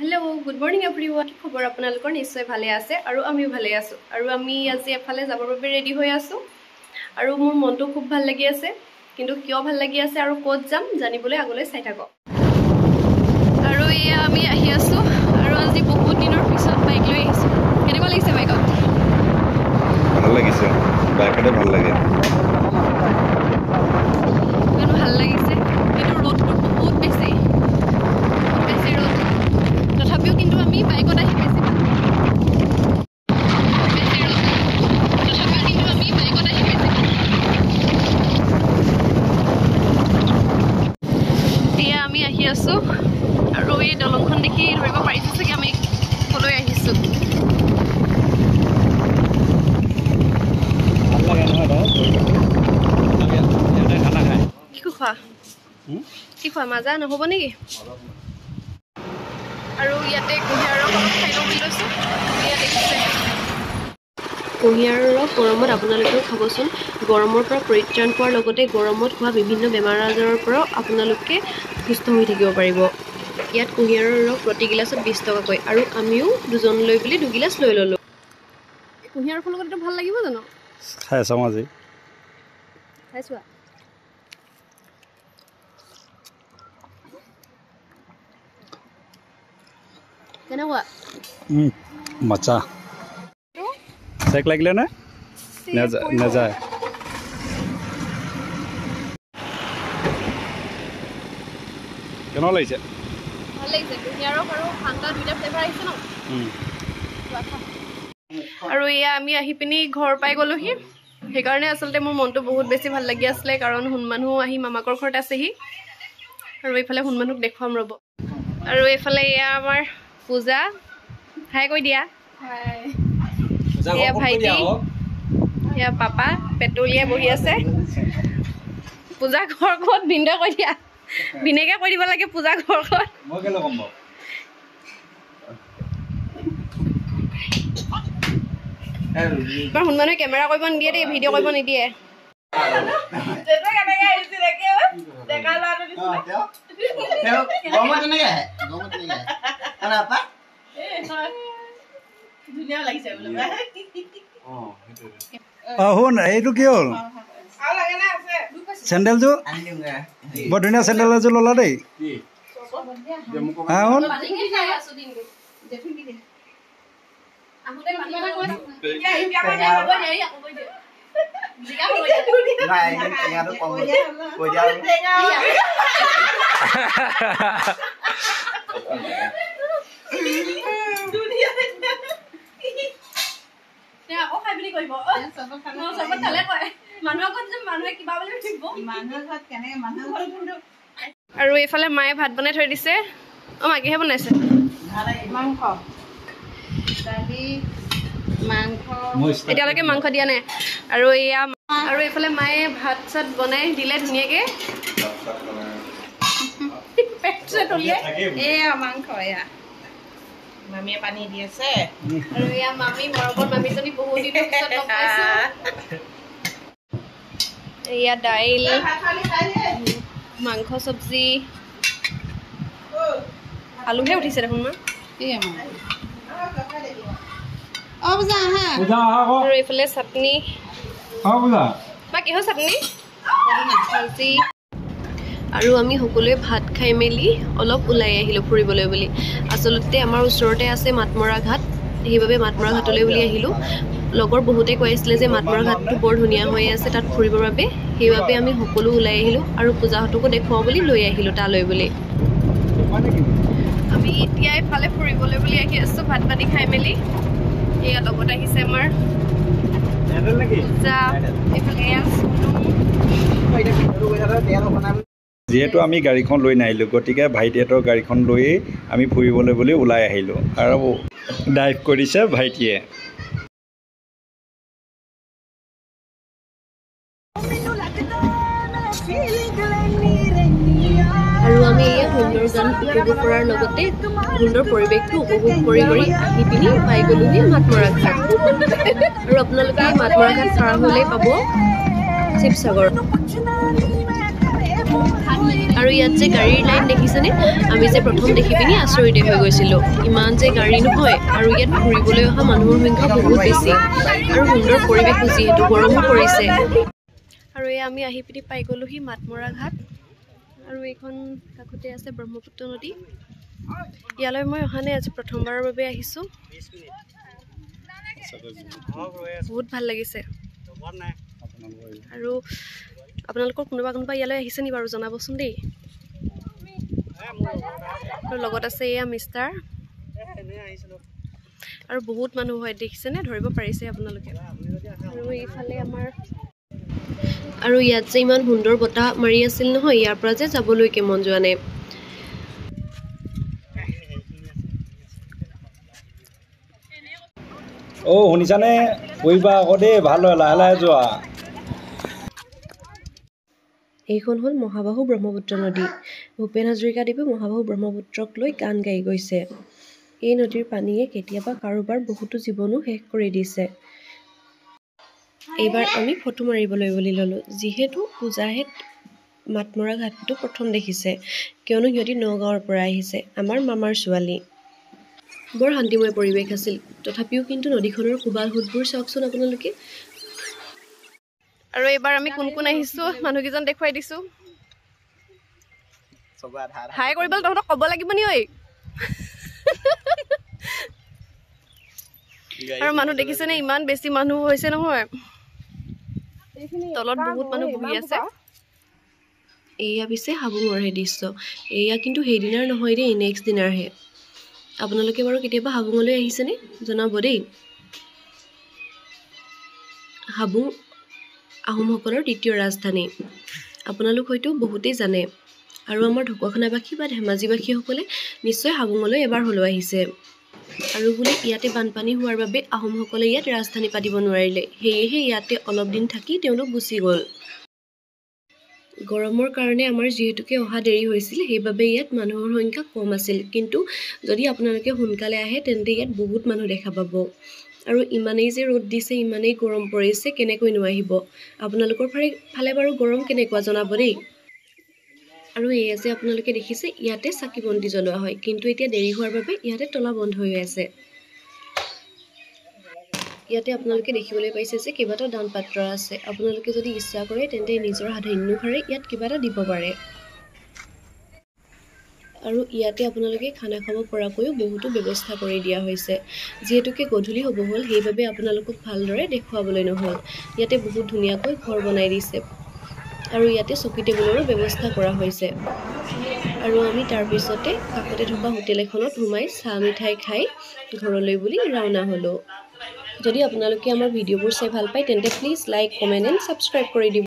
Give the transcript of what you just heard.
hello good morning everyone কি খবৰ আপোনালোকৰ নিশ্চয় ভালে আছে আৰু আমিও ভালে আছো আৰু আমি আজি এফালে যাবৰ বাবে ৰেডি হৈ আছো আৰু মোৰ মনটো খুব ভাল লাগি আছে কিন্তু কিয় ভাল লাগি আছে আৰু ক'ত যাম জানিবলৈ আগলৈ চাই থাকক আৰু এয়া আমি আহি আছো আৰু আজি বহুত দিনৰ পিছত বাইক লৈ আহিছো কেনেকুৱা লাগিছে বাইকত ভাল লাগিছে বাইকতে ভাল লাগে কেনে ভাল লাগিছে কিন্তু ৰ'দটো বহুত বেছি ৰ'দ তথাপিও কিন্তু আমি বাইকত আহি বেছি এয়া আমি আহি আছো আৰু এই দলংখন দেখি ধৰিব পাৰিছো চাগে আমি কলৈ আহিছো কি খোৱা মাজা নহ'ব নেকি আৰু ইয়াতে কুঁহিয়াৰৰ ৰস খাই লওঁ বুলি লৈছোঁ কুঁহিয়াৰৰ ৰস গৰমত আপোনালোকেও খাবচোন গৰমৰ পৰা পৰিত্ৰাণ পোৱাৰ লগতে গৰমত হোৱা বিভিন্ন বেমাৰ আজাৰৰ পৰাও আপোনালোকে সুস্থ হৈ থাকিব পাৰিব ইয়াত কুঁহিয়াৰৰ ৰস প্ৰতি গিলাচত 20 টকাকৈ আৰু আমিও দুজন লৈ বুলি 2 গিলাচ লৈ ল'লোঁ কুঁহিয়াৰৰ ফলৰ লগত ভাল লাগিব জানো খাই চাওঁ আজি খাইছোৱা কেনেকুৱা মজা চেক লাগিলে নে নাযায় কেনে লাগিছে ভাল লাগিছে কুঁহিয়াৰৰ আৰু ঠাণ্ডা দুইটা ফ্লেভাৰ আহিছে ন আৰু এয়া আমি আহি পিনি ঘৰ পাই গ'লোহি সেইকাৰণে আচলতে মোৰ মনটো বহুত বেছি ভাল লাগি আছিলে কাৰণ হুনমানু আহি মামাকৰ ঘৰত আছেহি আৰু এইফালে হুনমানুক দেখুৱাম ৰ'ব আৰু এইফালে এয়া আমাৰ পূজা হাই কৈ দিয়া এয়া ভাইটি এয়া পাপা পেট্ৰলিয়াই বহি আছে পূজা ঘৰ ক'ত ভিন্দে কৈ দিয়া ভিনেকে কৈ দিব লাগে পূজা ঘৰ ক'ত মই কেলে কম বাৰু এবাৰ হুনমানুৱে কেমেৰা কৰিব নিদিয়ে দেই ভিডিঅ' কৰিব নিদিয়ে শুন এইটো কি হ'ল চেণ্ডেলযোৰ বৰ ধুনীয়া চেণ্ডেল এযোৰ ল'লা দেই শুন আৰু এইফালে মায়ে ভাত বনাই থৈ দিছে মাকেহে বনাইছে এতিয়ালৈকে মাংস দিয়া নাই আৰু এয়া আৰু এইফালে মায়ে ভাত চাত বনাই দিলে ধুনীয়াকে মাংস এয়া মামীয়ে পানী দি আছে আৰু এয়া মামী মৰমৰ মামীজনী বহুত দিনৰ পিছত লগ পাইছো এয়া দাইল মাংস চব্জি আলুহে উঠিছে দেখোন মা আৰু এইফালে চাটনি বা কিহৰ চাটনি আৰু আমি সকলোৱে ভাত খাই মেলি অলপ ওলাই আহিলোঁ ফুৰিবলৈ বুলি আচলতে আমাৰ ওচৰতে আছে মাতমৰা ঘাট সেইবাবে মাতমৰা ঘাটলৈ বুলি আহিলোঁ লগৰ বহুতে কৈ আছিলে যে মাতমৰা ঘাটটো বৰ ধুনীয়া হৈ আছে তাত ফুৰিবৰ বাবে সেইবাবে আমি সকলো ওলাই আহিলোঁ আৰু পূজাহঁতকো দেখুৱাওঁ বুলি লৈ আহিলোঁ তালৈ বুলি আমি এতিয়া এইফালে ফুৰিবলৈ বুলি আহি আছোঁ ভাত পানী খাই মেলি এয়া লগত আহিছে আমাৰ পূজা এইফালে যিহেতু আমি গাড়ীখন লৈ নাহিলোঁ গতিকে ভাইটিহঁতৰ গাড়ীখন লৈয়ে আমি ফুৰিবলৈ বুলি ওলাই আহিলোঁ আৰু ড্ৰাইভ কৰিছে ভাইটিয়ে আৰু আমি এই সুন্দৰ গান উপভোগ কৰাৰ লগতে সুন্দৰ পৰিৱেশটো উপভোগ কৰি আহি পিনি পাই গ'লোহি মাতমৰা ঘাট আৰু আপোনালোকে মাতমৰা ঘাট পাৰ হ'লেই পাব শিৱসাগৰ আৰু ইয়াত যে গাড়ীৰ লাইন দেখিছেনে আমি যে প্ৰথম দেখি পিনি আচৰিত হৈ গৈছিলোঁ ইমান যে গাড়ী নহয় আৰু ইয়াত ঘূৰিবলৈ অহা মানুহৰ সংখ্যা বহুত বেছি আৰু সুন্দৰ পৰিৱেশ যিহেতু গৰমো পৰিছে আৰু এই আমি আহি পিনি পাই গ'লোহি মাতমৰা ঘাট আৰু এইখন কাষতে আছে ব্ৰহ্মপুত্ৰ নদী ইয়ালৈ মই অহা নাই আজি প্ৰথমবাৰৰ বাবে আহিছোঁ বহুত ভাল লাগিছে আৰু আপোনালোকৰ কোনোবা ইয়ালৈ আহিছে নি বাৰু জনাবচোন দেই আৰু লগত আছে এয়া মিষ্টাৰ আৰু বহুত মানুহ হয় দেখিছেনে ধৰিব পাৰিছে আপোনালোকে আৰু এইফালে আমাৰ আৰু ইয়াত যে ইমান সুন্দৰ বতাহ মাৰি আছিল নহয় ইয়াৰ পৰা যে যাবলৈকে মন যোৱা নাই শুনিছানে কৰিবা আকৌ দেই ভাল হয় লাহে লাহে যোৱা এইখন হ'ল মহাবাহু ব্ৰহ্মপুত্ৰ নদী ভূপেন হাজৰিকাদেৱে মহাবাহু ব্ৰহ্মপুত্ৰক লৈ গান গাই গৈছে এই নদীৰ পানীয়ে কেতিয়াবা কাৰোবাৰ বহুতো জীৱনো শেষ কৰি দিছে এইবাৰ আমি ফটো মাৰিবলৈ বুলি ল'লোঁ যিহেতু পূজাহেঁত মাতমৰা ঘাটটো প্ৰথম দেখিছে কিয়নো সিহঁতি নগাঁৱৰ পৰা আহিছে আমাৰ মামাৰ ছোৱালী বৰ শান্তিময় পৰিৱেশ আছিল তথাপিও কিন্তু নদীখনৰ কোবাল সোঁতবোৰ চাওকচোন আপোনালোকে আৰু এইবাৰ আমি কোন কোন আহিছোঁ মানুহকেইজন দেখুৱাই দিছোঁ হাই কৰিবলৈ তহঁতক ক'ব লাগিব নি ঐ আৰু মানুহ দেখিছেনে ইমান বেছি মানুহ হৈছে নহয় তলত বহুত মানুহ বহি আছে এয়া পিছে হাবুঙৰহে দৃশ্য এয়া কিন্তু সেইদিনাৰ নহয় দেই নেক্সট দিনাৰহে আপোনালোকে বাৰু কেতিয়াবা হাবুঙলৈ আহিছেনে জনাব দেই হাবুং আহোমসকলৰ দ্বিতীয় ৰাজধানী আপোনালোক হয়তো বহুতেই জানে আৰু আমাৰ ঢকুৱাখানাবাসী বা ধেমাজিবাসীসকলে নিশ্চয় হাবুঙলৈ এবাৰ হ'লেও আহিছে আৰু বোলে ইয়াতে বানপানী হোৱাৰ বাবে আহোমসকলে ইয়াত ৰাজধানী পাতিব নোৱাৰিলে সেয়েহে ইয়াতে অলপ দিন থাকি তেওঁলোক গুচি গ'ল গৰমৰ কাৰণে আমাৰ যিহেতুকে অহা দেৰি হৈছিল সেইবাবে ইয়াত মানুহৰ সংখ্যা কম আছিল কিন্তু যদি আপোনালোকে সোনকালে আহে তেন্তে ইয়াত বহুত মানুহ দেখা পাব আৰু ইমানেই যে ৰ'দ দিছে ইমানেই গৰম পৰিছে কেনেকৈ নোৱাহিব আপোনালোকৰ ফালে বাৰু গৰম কেনেকুৱা জনাব দেই আৰু এয়া যে আপোনালোকে দেখিছে ইয়াতে চাকি বন্তি জ্বলোৱা হয় কিন্তু এতিয়া দেৰি হোৱাৰ বাবে ইয়াতে তলা বন্ধ হৈ আছে ইয়াতে আপোনালোকে দেখিবলৈ পাইছে যে কেইবাটাও দান পাত্ৰ আছে আপোনালোকে যদি ইচ্ছা কৰে তেন্তে নিজৰ সাধান্যভাৱে ইয়াত কিবা এটা দিব পাৰে আৰু ইয়াতে আপোনালোকে খানা খাব পৰাকৈও বহুতো ব্যৱস্থা কৰি দিয়া হৈছে যিহেতুকে গধূলি হ'ব হ'ল সেইবাবে আপোনালোকক ভালদৰে দেখুৱাবলৈ নহ'ল ইয়াতে বহুত ধুনীয়াকৈ ঘৰ বনাই দিছে আৰু ইয়াতে চকী টেবুলৰো ব্যৱস্থা কৰা হৈছে আৰু আমি তাৰপিছতে কাষতে থকা হোটেল এখনত সোমাই চাহ মিঠাই খাই ঘৰলৈ বুলি ৰাওনা হ'লোঁ যদি আপোনালোকে আমাৰ ভিডিঅ'বোৰ চাই ভাল পায় তেন্তে please like comment and subscribe কৰি দিব